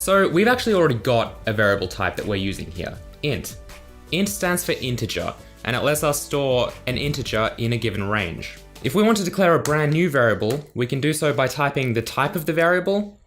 So we've actually already got a variable type that we're using here, int. Int stands for integer, and it lets us store an integer in a given range. If we want to declare a brand new variable, we can do so by typing the type of the variable,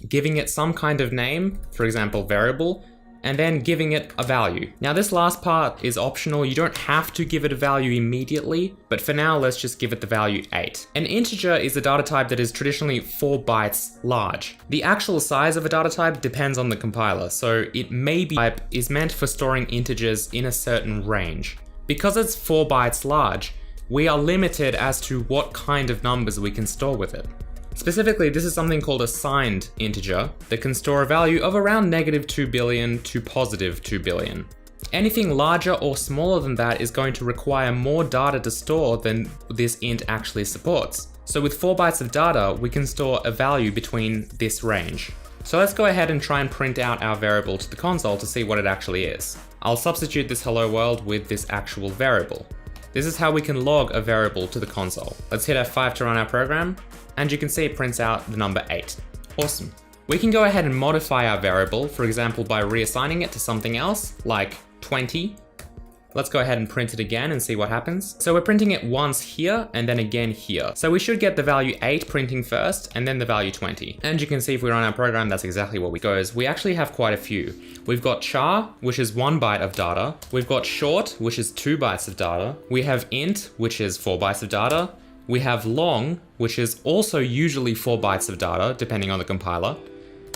giving it some kind of name, for example, variable, and then giving it a value. Now this last part is optional, you don't have to give it a value immediately, but for now let's just give it the value 8. An integer is a data type that is traditionally 4 bytes large. The actual size of a data type depends on the compiler, so it may be type is meant for storing integers in a certain range. Because it's 4 bytes large, we are limited as to what kind of numbers we can store with it. Specifically, this is something called a signed integer that can store a value of around -2 billion to +2 billion. Anything larger or smaller than that is going to require more data to store than this int actually supports. So with 4 bytes of data, we can store a value between this range. So let's go ahead and try and print out our variable to the console to see what it actually is. I'll substitute this hello world with this actual variable. This is how we can log a variable to the console. Let's hit F5 to run our program, and you can see it prints out the number 8. Awesome. We can go ahead and modify our variable, for example, by reassigning it to something else, like 20. Let's go ahead and print it again and see what happens. So we're printing it once here and then again here. So we should get the value 8 printing first and then the value 20. And you can see if we run our program, that's exactly what we goes. We actually have quite a few. We've got char, which is 1 byte of data. We've got short, which is 2 bytes of data. We have int, which is 4 bytes of data. We have long, which is also usually 4 bytes of data, depending on the compiler.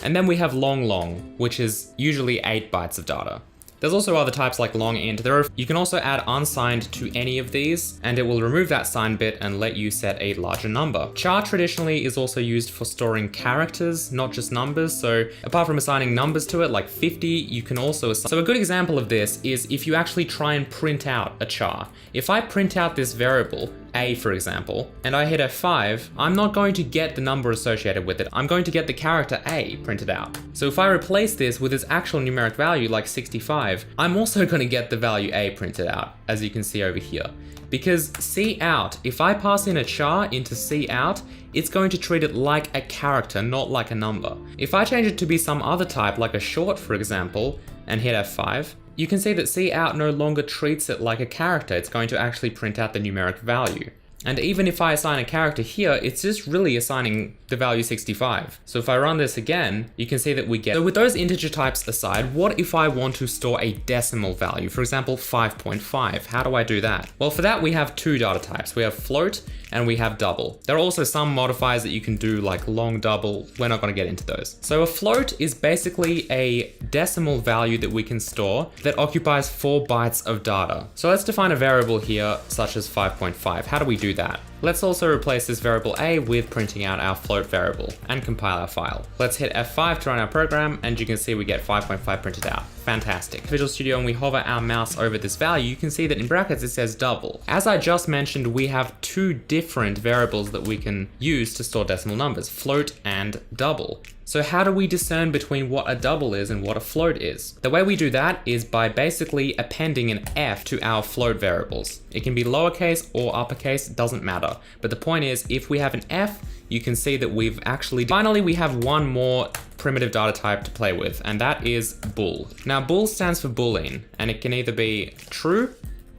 And then we have long, which is usually 8 bytes of data. There's also other types like long int. You can also add unsigned to any of these, and it will remove that signed bit and let you set a larger number. Char traditionally is also used for storing characters, not just numbers. So apart from assigning numbers to it, like 50, you can also assign. So a good example of this is if you actually try and print out a char. If I print out this variable, A for example, and I hit F5, I'm not going to get the number associated with it. I'm going to get the character A printed out. So if I replace this with its actual numeric value, like 65, I'm also going to get the value A printed out, as you can see over here. Because cout, if I pass in a char into cout, it's going to treat it like a character, not like a number. If I change it to be some other type, like a short for example, and hit F5, you can see that cout no longer treats it like a character. It's going to actually print out the numeric value. And even if I assign a character here, it's just really assigning the value 65. So if I run this again, you can see that we get. So with those integer types aside, what if I want to store a decimal value? For example, 5.5. How do I do that? Well, for that, we have 2 data types. We have float and we have double. There are also some modifiers that you can do like long double. We're not going to get into those. So a float is basically a decimal value that we can store that occupies 4 bytes of data. So let's define a variable here, such as 5.5. How do we do that? Let's also replace this variable A with printing out our float variable and compile our file. Let's hit F5 to run our program, and you can see we get 5.5 printed out. Fantastic. Visual Studio, and we hover our mouse over this value, you can see that in brackets it says double. As I just mentioned, we have 2 different variables that we can use to store decimal numbers, float and double. So how do we discern between what a double is and what a float is? The way we do that is by basically appending an F to our float variables. It can be lowercase or uppercase, it doesn't matter. But the point is, if we have an F, you can see that we've actually... Finally, we have one more primitive data type to play with, and that is bool. Now, bool stands for boolean, and it can either be true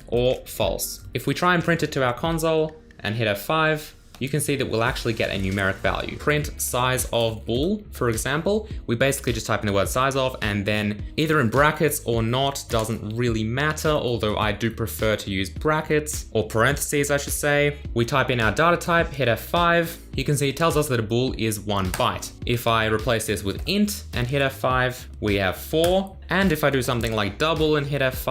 or false. If we try and print it to our console and hit F5, you can see that we'll actually get a numeric value. Print size of bool, for example, we basically just type in the word size of, and then either in brackets or not, doesn't really matter, although I do prefer to use brackets, or parentheses I should say. We type in our data type, hit F5, you can see it tells us that a bool is 1 byte. If I replace this with int and hit F5, we have 4, and if I do something like double and hit F5,